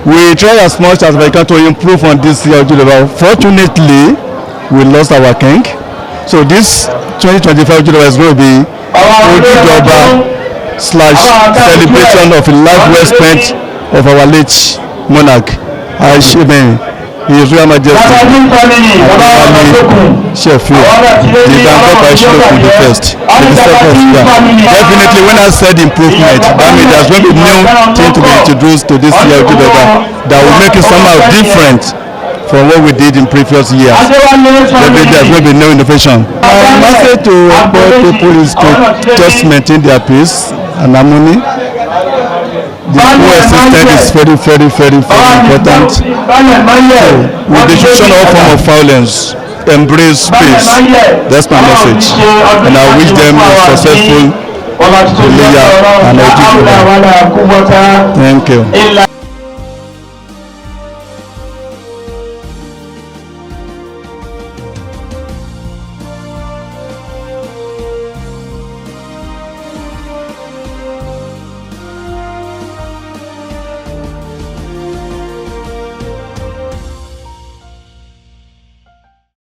We try as much as we can to improve on this year. Fortunately, we lost our king. So this 2025 is going to be Ojude Oba / celebration of a life well spent of our late monarch. His Royal Majesty Sheffield, the Bangkok Aishloku the first. Definitely, when I said improvement, that means there's going to be new thing to be introduced to this year that will make it somehow different from what we did in previous years. Definitely, there's going to be no innovation. My message to all people is to just maintain their peace and harmony. The coexistence is very, very, very, very important. So, with the decision of all form of violence, embrace peace. That's my message. And I wish them a successful Ileya and Ojude Oba. Thank you.